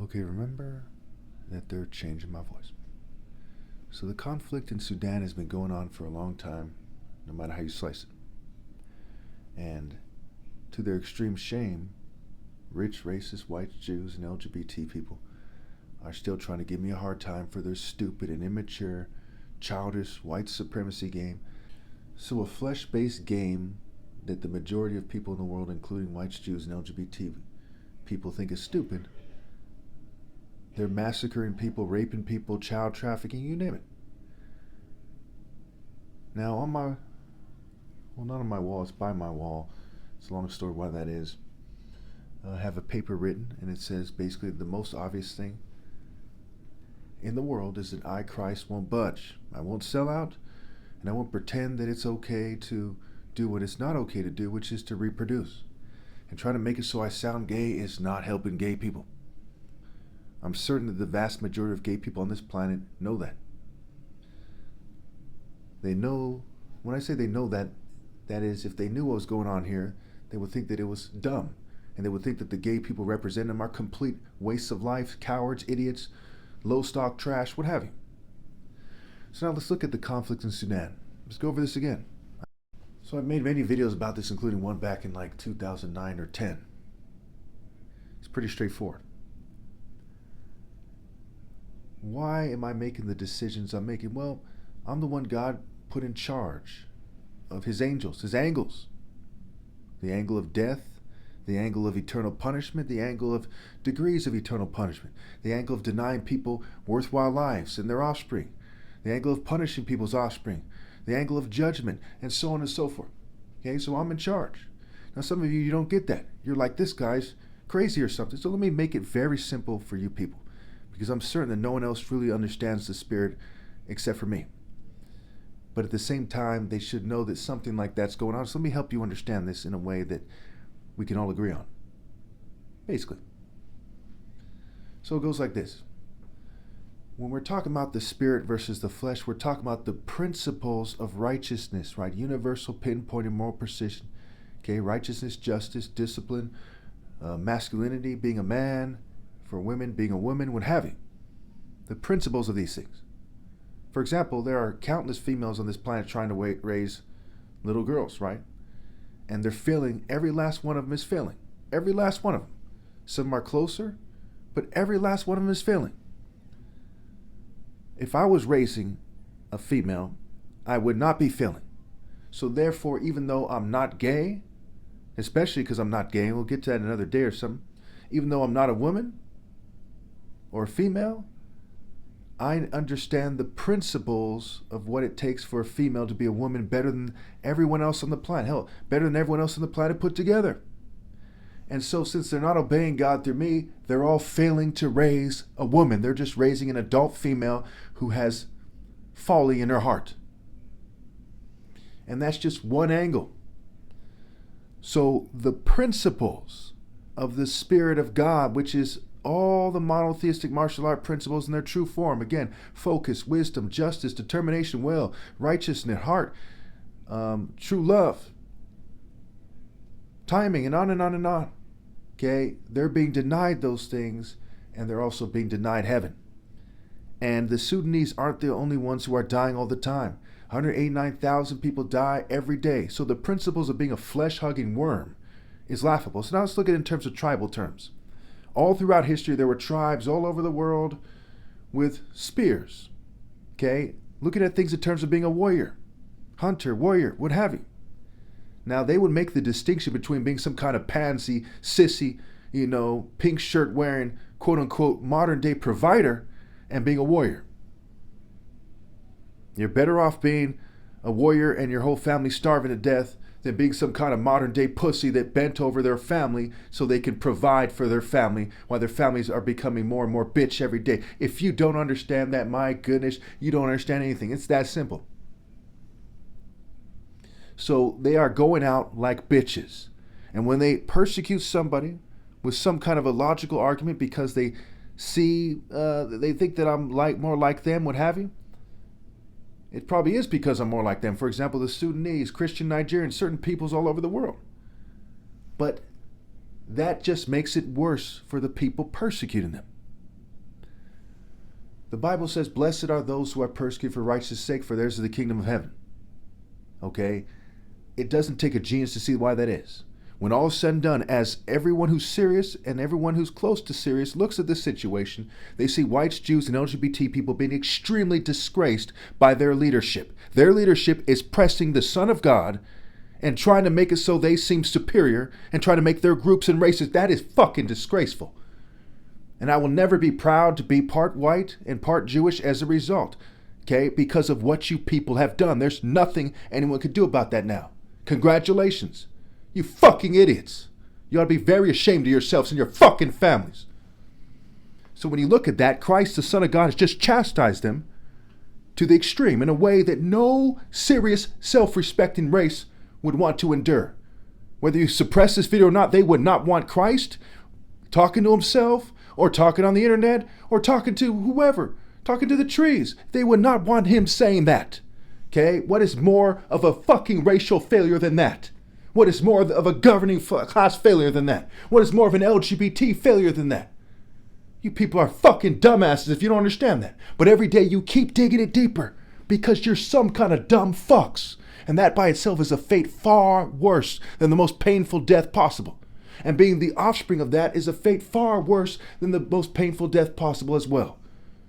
Okay, remember that they're changing my voice. So the conflict in Sudan has been going on for a long time, no matter how you slice it. And to their extreme shame, rich, racist, white Jews, and LGBT people are still trying to give me a hard time for their stupid and immature, childish white supremacy game. So a flesh-based game that the majority of people in the world, including whites, Jews, and LGBT people, think is stupid. They're massacring people, raping people, child trafficking, you name it. Now on my, well, not on my wall, it's by my wall. It's a long story why that is. I have a paper written, and it says basically the most obvious thing in the world is that I, Christ, won't budge. I won't sell out, and I won't pretend that it's okay to do what it's not okay to do, which is to reproduce. And trying to make it so I sound gay is not helping gay people. I'm certain that the vast majority of gay people on this planet know that. They know, when I say they know that, that is, if they knew what was going on here, they would think that it was dumb. And they would think that the gay people representing them are complete wastes of life, cowards, idiots, low stock trash, what have you. So now let's look at the conflict in Sudan. Let's go over this again. So I've made many videos about this, including one back in like 2009 or 10. It's pretty straightforward. Why am I making the decisions I'm making? Well, I'm the one God put in charge of his angels, his angles. The angle of death, the angle of eternal punishment, the angle of degrees of eternal punishment, the angle of denying people worthwhile lives and their offspring, the angle of punishing people's offspring, the angle of judgment, and so on and so forth. Okay, so I'm in charge. Now some of you don't get that. You're like, this guy's crazy or something. So let me make it very simple for you people, because I'm certain that no one else really understands the Spirit except for me. But at the same time, they should know that something like that's going on. So let me help you understand this in a way that we can all agree on. Basically. So it goes like this. When we're talking about the spirit versus the flesh, we're talking about the principles of righteousness, right? Universal, pinpointed, moral precision. Okay, righteousness, justice, discipline, masculinity, being a man, for women, being a woman, what have you. The principles of these things. For example, there are countless females on this planet trying to raise little girls, right? And they're failing. Every last one of them is failing. Every last one of them. Some of them are closer, but every last one of them is failing. If I was raising a female, I would not be failing. So therefore, even though I'm not gay, especially because I'm not gay, and we'll get to that another day or something, even though I'm not a woman or a female, I understand the principles of what it takes for a female to be a woman better than everyone else on the planet. Hell, better than everyone else on the planet put together. And so since they're not obeying God through me, they're all failing to raise a woman. They're just raising an adult female who has folly in her heart. And that's just one angle. So the principles of the Spirit of God, which is all the monotheistic martial art principles in their true form. Again, focus, wisdom, justice, determination, will, righteousness, heart, true love, timing, and on and on and on. Okay, they're being denied those things, and they're also being denied heaven. And the Sudanese aren't the only ones who are dying all the time. 189,000 people die every day. So the principles of being a flesh-hugging worm is laughable. So now let's look at it in terms of tribal terms. All throughout history, there were tribes all over the world with spears. Okay? Looking at things in terms of being a warrior, hunter, warrior, what have you. Now, they would make the distinction between being some kind of pansy, sissy, pink shirt wearing, quote unquote, modern day provider and being a warrior. You're better off being a warrior and your whole family starving to death than being some kind of modern day pussy that bent over their family so they can provide for their family while their families are becoming more and more bitch every day. If you don't understand that, my goodness, you don't understand anything. It's that simple. So they are going out like bitches. And when they persecute somebody with some kind of a logical argument because they see, they think that I'm more like them, what have you, it probably is because I'm more like them. For example, the Sudanese, Christian Nigerians, certain peoples all over the world. But that just makes it worse for the people persecuting them. The Bible says, blessed are those who are persecuted for righteousness' sake, for theirs is the kingdom of heaven. Okay? It doesn't take a genius to see why that is. When all is said and done, as everyone who's serious and everyone who's close to serious looks at this situation, they see whites, Jews, and LGBT people being extremely disgraced by their leadership. Their leadership is pressing the Son of God and trying to make it so they seem superior and trying to make their groups and races. That is fucking disgraceful. And I will never be proud to be part white and part Jewish as a result, okay, because of what you people have done. There's nothing anyone could do about that now. Congratulations. You fucking idiots. You ought to be very ashamed of yourselves and your fucking families. So when you look at that, Christ, the Son of God, has just chastised them to the extreme in a way that no serious, self-respecting race would want to endure. Whether you suppress this video or not, they would not want Christ talking to himself or talking on the internet or talking to whoever, talking to the trees. They would not want him saying that. Okay? What is more of a fucking racial failure than that? What is more of a governing class failure than that? What is more of an LGBT failure than that? You people are fucking dumbasses if you don't understand that. But every day you keep digging it deeper because you're some kind of dumb fucks. And that by itself is a fate far worse than the most painful death possible. And being the offspring of that is a fate far worse than the most painful death possible as well.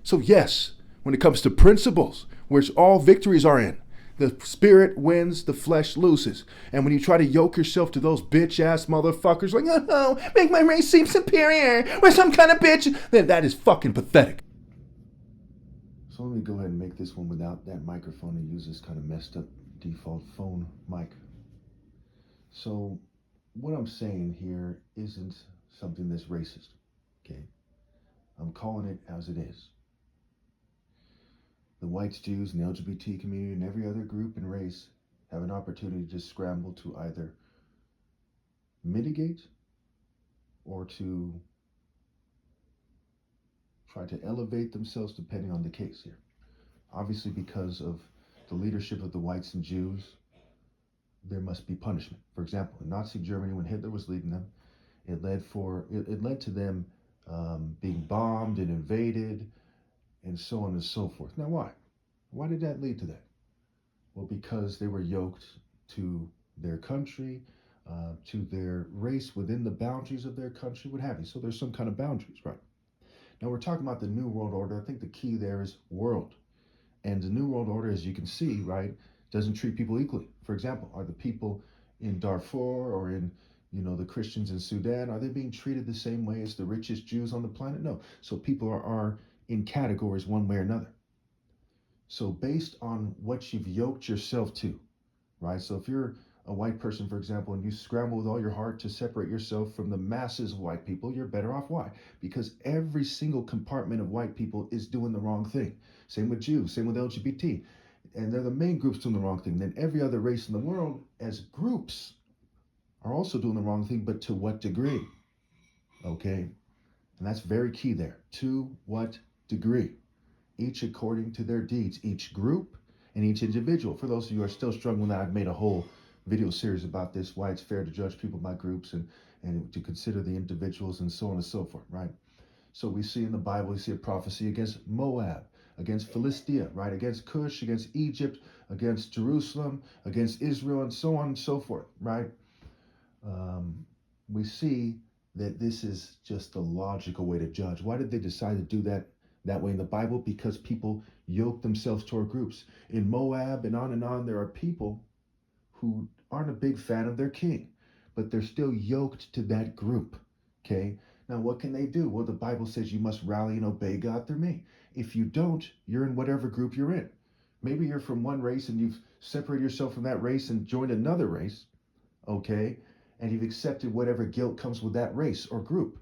So yes, when it comes to principles, which all victories are in, the spirit wins, the flesh loses. And when you try to yoke yourself to those bitch-ass motherfuckers like, oh, make my race seem superior, we're some kind of bitch, then that is fucking pathetic. So let me go ahead and make this one without that microphone and use this kind of messed up default phone mic. So what I'm saying here isn't something that's racist, okay? I'm calling it as it is. The whites, Jews, and the LGBT community and every other group and race have an opportunity to just scramble to either mitigate or to try to elevate themselves depending on the case here. Obviously, because of the leadership of the whites and Jews, there must be punishment. For example, in Nazi Germany, when Hitler was leading them, it led to them being bombed and invaded and so on and so forth. Now, why? Why did that lead to that? Well, because they were yoked to their country, to their race within the boundaries of their country, what have you. So there's some kind of boundaries, right? Now we're talking about the New World Order. I think the key there is world. And the New World Order, as you can see, right, doesn't treat people equally. For example, are the people in Darfur or in, the Christians in Sudan, are they being treated the same way as the richest Jews on the planet? No. So people are in categories one way or another. So based on what you've yoked yourself to, right? So if you're a white person, for example, and you scramble with all your heart to separate yourself from the masses of white people, you're better off. Why? Because every single compartment of white people is doing the wrong thing. Same with Jews, same with LGBT. And they're the main groups doing the wrong thing. Then every other race in the world as groups are also doing the wrong thing, but to what degree? Okay? And that's very key there. To what degree? Each according to their deeds, each group and each individual. For those of you who are still struggling with that, I've made a whole video series about this, why it's fair to judge people by groups and to consider the individuals and so on and so forth, right? So we see in the Bible, we see a prophecy against Moab, against Philistia, right? Against Cush, against Egypt, against Jerusalem, against Israel, and so on and so forth, right? We see that this is just the logical way to judge. Why did they decide to do that way in the Bible? Because people yoke themselves toward groups. In Moab and on, there are people who aren't a big fan of their king, but they're still yoked to that group, okay? Now, what can they do? Well, the Bible says you must rally and obey God through me. If you don't, you're in whatever group you're in. Maybe you're from one race and you've separated yourself from that race and joined another race, okay? And you've accepted whatever guilt comes with that race or group.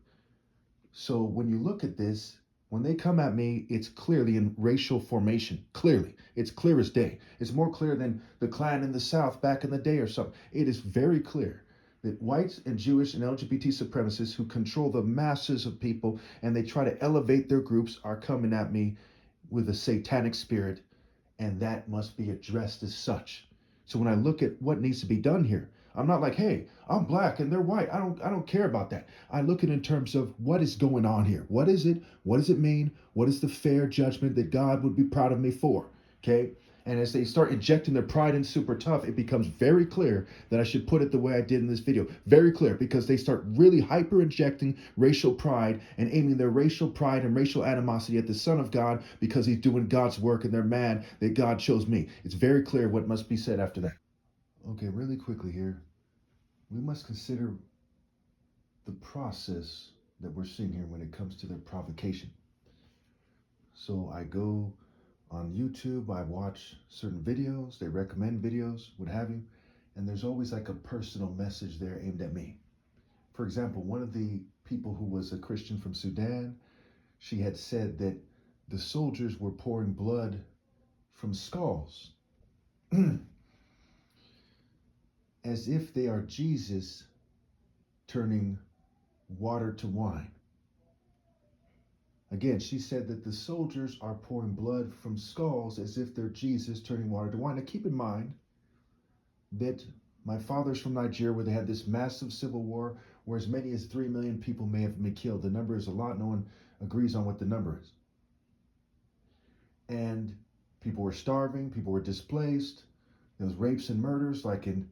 So when you look at this, when they come at me, it's clearly in racial formation. Clearly. It's clear as day. It's more clear than the Klan in the South back in the day or something. It is very clear that whites and Jewish and LGBT supremacists who control the masses of people and they try to elevate their groups are coming at me with a satanic spirit, and that must be addressed as such. So when I look at what needs to be done here, I'm not like, hey, I'm black and they're white. I don't care about that. I look at it in terms of what is going on here. What is it? What does it mean? What is the fair judgment that God would be proud of me for? Okay? And as they start injecting their pride in super tough, it becomes very clear that I should put it the way I did in this video. Very clear, because they start really hyper injecting racial pride and aiming their racial pride and racial animosity at the Son of God because he's doing God's work and they're mad that God chose me. It's very clear what must be said after that. Okay, really quickly here. We must consider the process that we're seeing here when it comes to their provocation. So I go on YouTube, I watch certain videos, they recommend videos, what have you, and there's always like a personal message there aimed at me. For example, one of the people who was a Christian from Sudan, she had said that the soldiers were pouring blood from skulls as if they are Jesus turning water to wine. Again, she said that the soldiers are pouring blood from skulls as if they're Jesus turning water to wine. Now, keep in mind that my father's from Nigeria, where they had this massive civil war, where as many as 3 million people may have been killed. The number is a lot. No one agrees on what the number is. And people were starving. People were displaced. There was rapes and murders, like in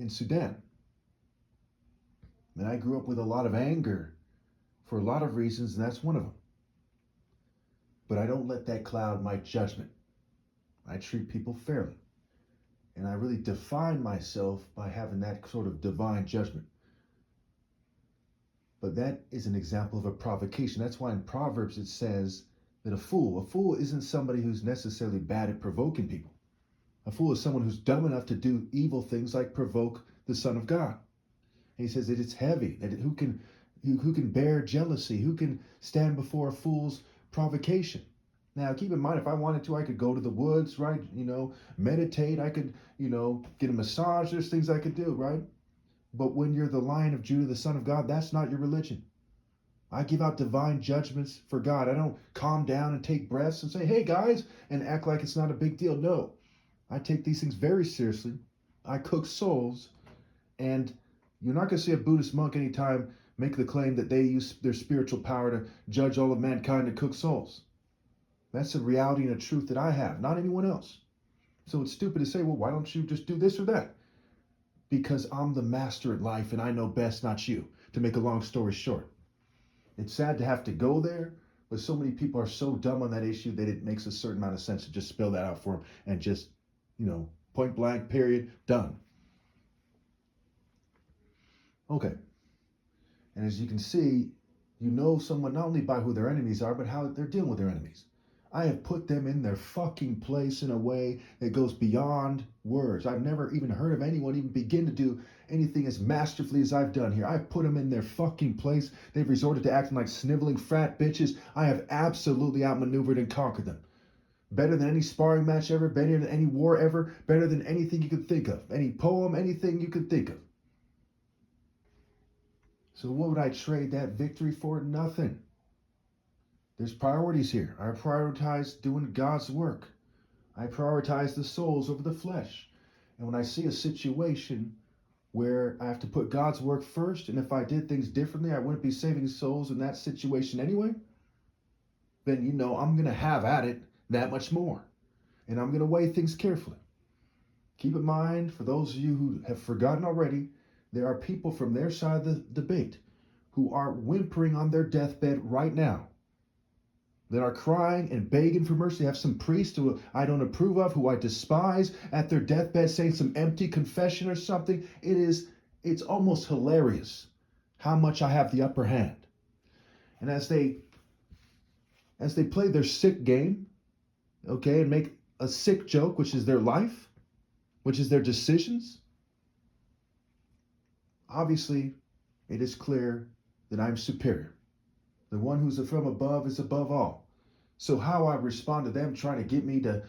Sudan. And I grew up with a lot of anger for a lot of reasons, and that's one of them. But I don't let that cloud my judgment. I treat people fairly. And I really define myself by having that sort of divine judgment. But that is an example of a provocation. That's why in Proverbs it says that a fool isn't somebody who's necessarily bad at provoking people. A fool is someone who's dumb enough to do evil things like provoke the Son of God. And he says that it's heavy, that who can bear jealousy, who can stand before a fool's provocation. Now, keep in mind, if I wanted to, I could go to the woods, right? Meditate. I could, get a massage. There's things I could do, right? But when you're the Lion of Judah, the Son of God, that's not your religion. I give out divine judgments for God. I don't calm down and take breaths and say, hey, guys, and act like it's not a big deal. No, I take these things very seriously. I cook souls, and you're not going to see a Buddhist monk anytime make the claim that they use their spiritual power to judge all of mankind and cook souls. That's a reality and a truth that I have, not anyone else. So it's stupid to say, well, why don't you just do this or that? Because I'm the master at life and I know best, not you, to make a long story short. It's sad to have to go there, but so many people are so dumb on that issue that it makes a certain amount of sense to just spell that out for them and just, point blank, period, done. Okay. And as you can see, you know someone not only by who their enemies are, but how they're dealing with their enemies. I have put them in their fucking place in a way that goes beyond words. I've never even heard of anyone even begin to do anything as masterfully as I've done here. I've put them in their fucking place. They've resorted to acting like sniveling frat bitches. I have absolutely outmaneuvered and conquered them. Better than any sparring match ever, better than any war ever, better than anything you could think of. Any poem, anything you could think of. So what would I trade that victory for? Nothing. There's priorities here. I prioritize doing God's work. I prioritize the souls over the flesh. And when I see a situation where I have to put God's work first, and if I did things differently, I wouldn't be saving souls in that situation anyway, then I'm going to have at it that much more. And I'm going to weigh things carefully. Keep in mind, for those of you who have forgotten already, there are people from their side of the debate who are whimpering on their deathbed right now, that are crying and begging for mercy. I have some priest who I don't approve of, who I despise, at their deathbed saying some empty confession or something. It's almost hilarious how much I have the upper hand. And as they play their sick game, okay, and make a sick joke, which is their life, which is their decisions, obviously it is clear that I'm superior. The one who's from above is above all. So how I respond to them trying to get me to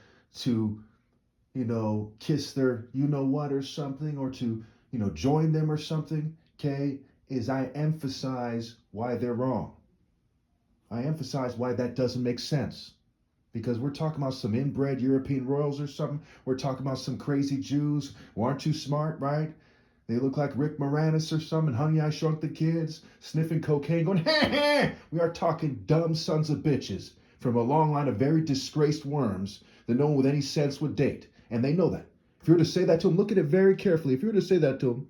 kiss their what or something, or to, join them or something, okay, is I emphasize why they're wrong. I emphasize why that doesn't make sense. Because we're talking about some inbred European royals or something. We're talking about some crazy Jews who aren't too smart, right? They look like Rick Moranis or something, Honey, I Shrunk the Kids, sniffing cocaine, going, ha ha! We are talking dumb sons of bitches from a long line of very disgraced worms that no one with any sense would date. And they know that. If you were to say that to them, look at it very carefully. If you were to say that to them,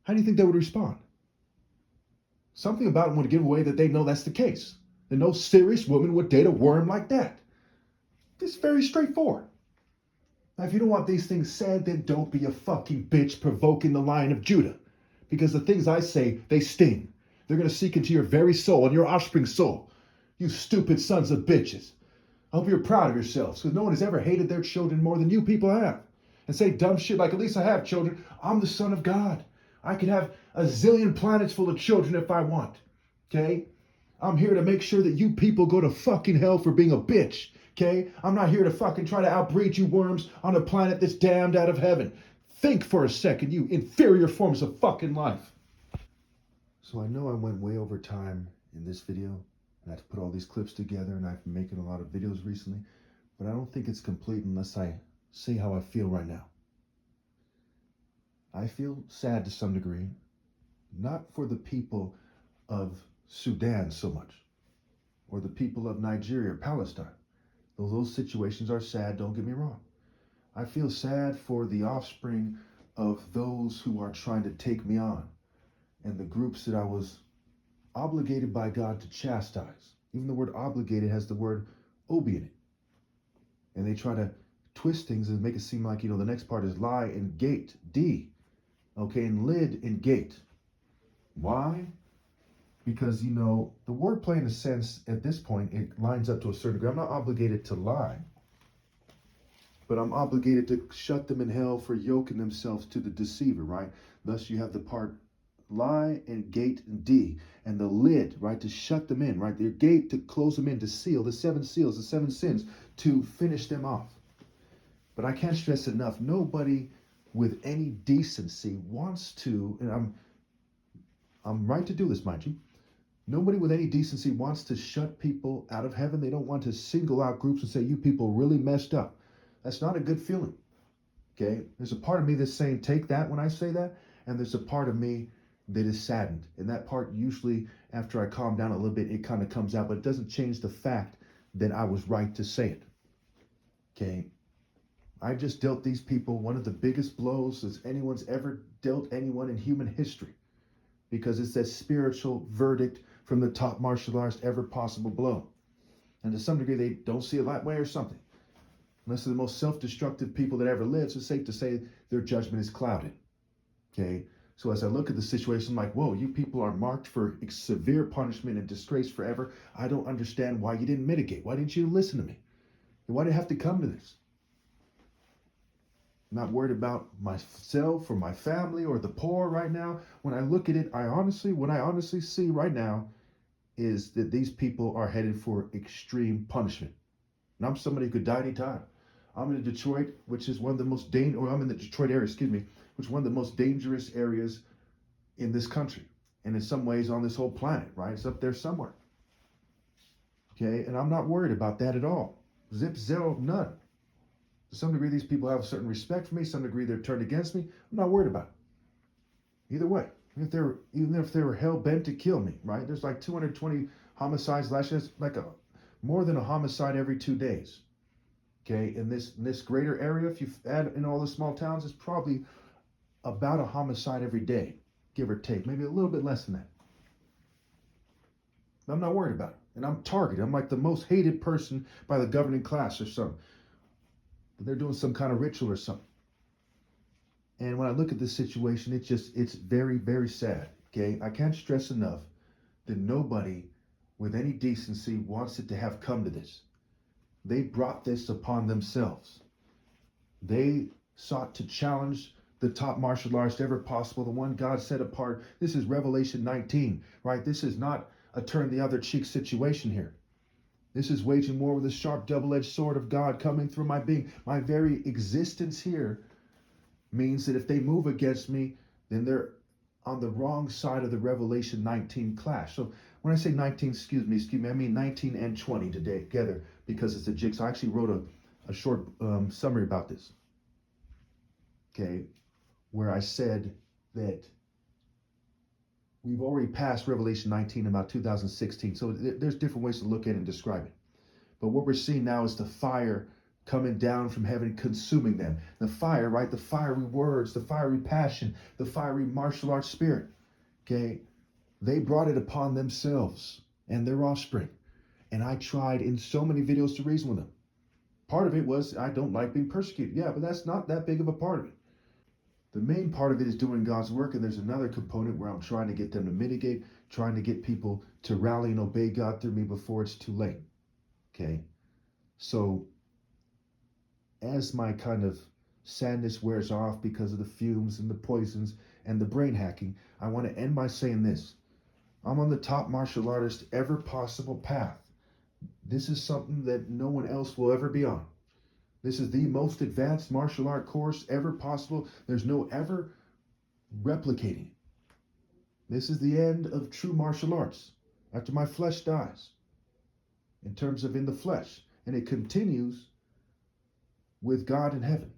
how do you think they would respond? Something about them would give away that they know that's the case. That no serious woman would date a worm like that. It's very straightforward. Now, if you don't want these things said, then don't be a fucking bitch provoking the Lion of Judah. Because the things I say, they sting. They're going to seek into your very soul and your offspring's soul. You stupid sons of bitches. I hope you're proud of yourselves, because no one has ever hated their children more than you people have. And say dumb shit like, at least I have children. I'm the son of God. I can have a zillion planets full of children if I want. Okay? I'm here to make sure that you people go to fucking hell for being a bitch. Okay? I'm not here to fucking try to outbreed you worms on a planet that's damned out of heaven. Think for a second, you inferior forms of fucking life. So I know I went way over time in this video, and I have to put all these clips together, and I've been making a lot of videos recently, but I don't think it's complete unless I say how I feel right now. I feel sad to some degree, not for the people of Sudan so much, or the people of Nigeria or Palestine. Though those situations are sad, don't get me wrong. I feel sad for the offspring of those who are trying to take me on, and the groups that I was obligated by God to chastise. Even the word obligated has the word obi in it. And they try to twist things and make it seem like, the next part is lie and gate, D. Okay, and lid and gate. Why? Because, the wordplay in a sense, at this point, it lines up to a certain degree. I'm not obligated to lie, but I'm obligated to shut them in hell for yoking themselves to the deceiver, right? Thus you have the part lie and gate and D, and the lid, right, to shut them in, right? Their gate to close them in, to seal the 7 seals, the 7 sins, to finish them off. But I can't stress enough, nobody with any decency wants to, and I'm right to do this, mind you. Nobody with any decency wants to shut people out of heaven. They don't want to single out groups and say, you people really messed up. That's not a good feeling. Okay? There's a part of me that's saying, take that when I say that. And there's a part of me that is saddened. And that part usually, after I calm down a little bit, it kind of comes out. But it doesn't change the fact that I was right to say it. Okay? I just dealt these people one of the biggest blows that anyone's ever dealt anyone in human history. Because it's that spiritual verdict from the top martial artist ever possible blow. And to some degree, they don't see it that way or something. Unless they're the most self-destructive people that ever lived, so it's safe to say their judgment is clouded. Okay? So as I look at the situation, I'm like, whoa, you people are marked for severe punishment and disgrace forever. I don't understand why you didn't mitigate. Why didn't you listen to me? And why did it have to come to this? I'm not worried about myself or my family or the poor right now. When I look at it, what I honestly see right now is that these people are headed for extreme punishment. And I'm somebody who could die anytime. I'm in Detroit, which is one of the most I'm in the Detroit area, which is one of the most dangerous areas in this country. And in some ways on this whole planet, right? It's up there somewhere. Okay, and I'm not worried about that at all. Zip, zero, none. To some degree, these people have a certain respect for me. To some degree, they're turned against me. I'm not worried about it. Either way, even if they were hell-bent to kill me, right? There's like 220 homicides last year. It's like more than a homicide every 2 days. Okay, in this greater area, if you add in all the small towns, it's probably about a homicide every day, give or take. Maybe a little bit less than that. But I'm not worried about it. And I'm targeted. I'm like the most hated person by the governing class or something. They're doing some kind of ritual or something. And when I look at this situation, it's very, very sad. Okay, I can't stress enough that nobody with any decency wants it to have come to this. They brought this upon themselves. They sought to challenge the top martial artist ever possible, the one God set apart. This is Revelation 19, right? This is not a turn the other cheek situation here. This is waging war with a sharp double-edged sword of God coming through my being. My very existence here means that if they move against me, then they're on the wrong side of the Revelation 19 clash. So When I say 19, excuse me, I mean 19 and 20 together because it's a jigsaw. I actually wrote a short summary about this. Okay, where I said that we've already passed Revelation 19 about 2016. So there's different ways to look at it and describe it. But what we're seeing now is the fire coming down from heaven, consuming them. The fire, right? The fiery words, the fiery passion, the fiery martial arts spirit. Okay, they brought it upon themselves and their offspring. And I tried in so many videos to reason with them. Part of it was I don't like being persecuted. Yeah, but that's not that big of a part of it. The main part of it is doing God's work, and there's another component where I'm trying to get them to mitigate, trying to get people to rally and obey God through me before it's too late. Okay? So, as my kind of sadness wears off because of the fumes and the poisons and the brain hacking, I want to end by saying this. I'm on the top martial artist ever possible path. This is something that no one else will ever be on. This is the most advanced martial art course ever possible. There's no ever replicating it. This is the end of true martial arts after my flesh dies, in terms of in the flesh. And it continues with God in heaven.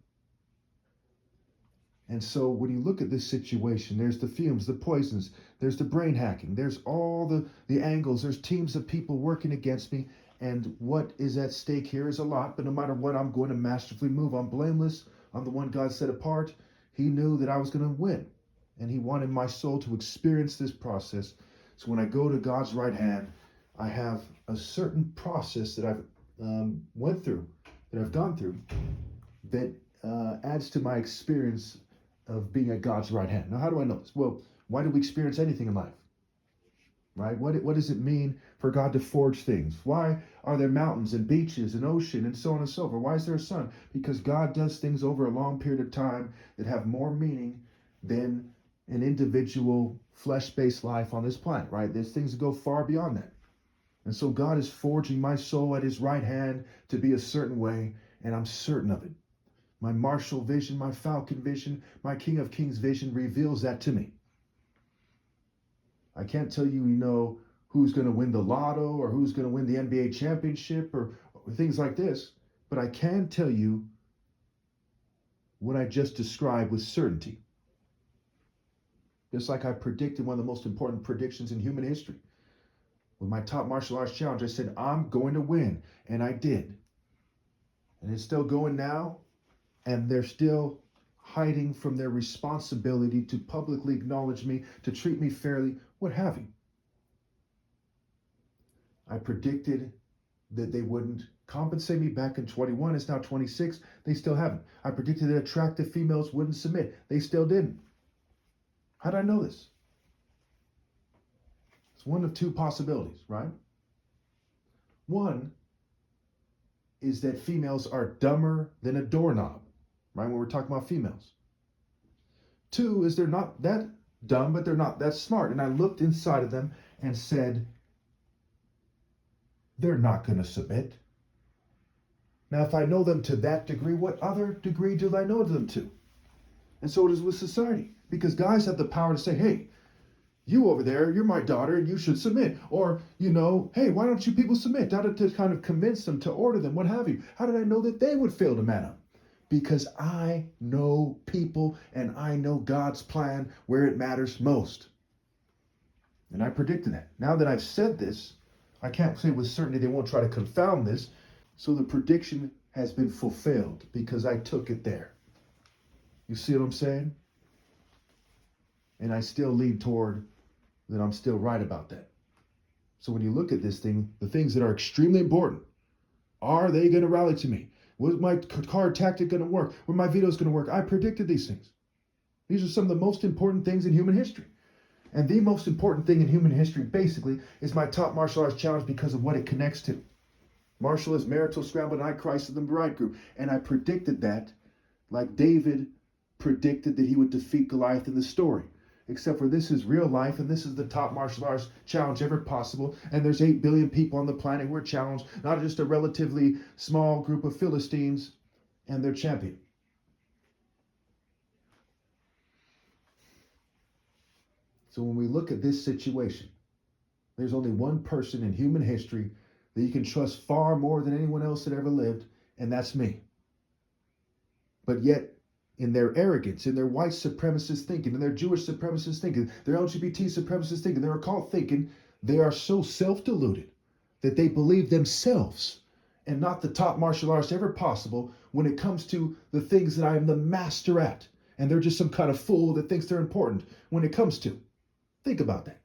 And so when you look at this situation, there's the fumes, the poisons, there's the brain hacking, there's all the angles, there's teams of people working against me. And what is at stake here is a lot, but no matter what, I'm going to masterfully move. I'm blameless. I'm the one God set apart. He knew that I was going to win, and he wanted my soul to experience this process. So when I go to God's right hand, I have a certain process that I've went through, that I've gone through, that adds to my experience of being at God's right hand. Now, how do I know this? Well, why do we experience anything in life? Right? What does it mean for God to forge things? Why are there mountains and beaches and ocean and so on and so forth? Why is there a sun? Because God does things over a long period of time that have more meaning than an individual flesh-based life on this planet, right? There's things that go far beyond that. And so God is forging my soul at his right hand to be a certain way, and I'm certain of it. My martial vision, my falcon vision, my King of Kings vision reveals that to me. I can't tell you, who's going to win the lotto or who's going to win the NBA championship or things like this, but I can tell you what I just described with certainty. Just like I predicted one of the most important predictions in human history. With my top martial arts challenge, I said, I'm going to win, and I did. And it's still going now, and they're still hiding from their responsibility to publicly acknowledge me, to treat me fairly, what have you. I predicted that they wouldn't compensate me back in 21. It's now 26. They still haven't. I predicted that attractive females wouldn't submit. They still didn't. How did I know this? It's one of two possibilities, right? One is that females are dumber than a doorknob, right? When we're talking about females. Two is they're not that dumb, but they're not that smart. And I looked inside of them and said, they're not going to submit. Now, if I know them to that degree, what other degree do I know them to? And so it is with society. Because guys have the power to say, hey, you over there, you're my daughter and you should submit. Or, hey, why don't you people submit? To kind of convince them, to order them, what have you. How did I know that they would fail to man up? Because I know people and I know God's plan where it matters most. And I predicted that. Now that I've said this, I can't say with certainty they won't try to confound this. So the prediction has been fulfilled because I took it there. You see what I'm saying? And I still lean toward that I'm still right about that. So when you look at this thing, the things that are extremely important, are they going to rally to me? Was my card tactic going to work? Were my videos going to work? I predicted these things. These are some of the most important things in human history. And the most important thing in human history, basically, is my top martial arts challenge because of what it connects to. Martial is marital scramble, and I, Christ, is the bridegroom. And I predicted that like David predicted that he would defeat Goliath in the story. Except for this is real life, and this is the top martial arts challenge ever possible. And there's 8 billion people on the planet who are challenged, not just a relatively small group of Philistines and their champion. So when we look at this situation, There's only one person in human history that you can trust far more than anyone else that ever lived, and that's me. But yet, in their arrogance, in their white supremacist thinking, in their Jewish supremacist thinking, their LGBT supremacist thinking, their occult thinking, they are so self-deluded that they believe themselves and not the top martial artist ever possible when it comes to the things that I am the master at. And they're just some kind of fool that thinks they're important when it comes to. Think about that.